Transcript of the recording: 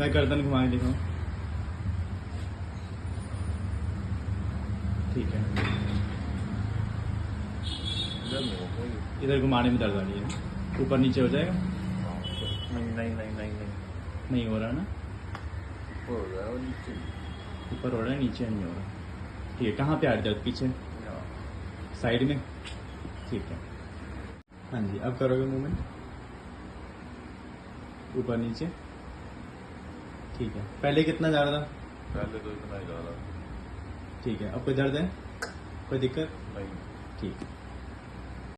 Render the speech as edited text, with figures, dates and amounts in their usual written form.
मैं गर्दन घुमा के दिखाऊं? ठीक है, इधर घुमाने में दर्द आ रही है, ऊपर नीचे हो जाएगा? नहीं हो रहा ना? ऊपर हो रहा है, नीचे नहीं हो रहा। ठीक है, कहाँ पे आ दर्द? पीछे साइड में? ठीक है, हाँ जी। अब करोगे मूवमेंट ऊपर नीचे? ठीक है। पहले कितना जा रहा था? पहले तो इतना ही जा रहा था। ठीक है। अब कोई दर्द है? कोई दिक्कत? नहीं। ठीक है।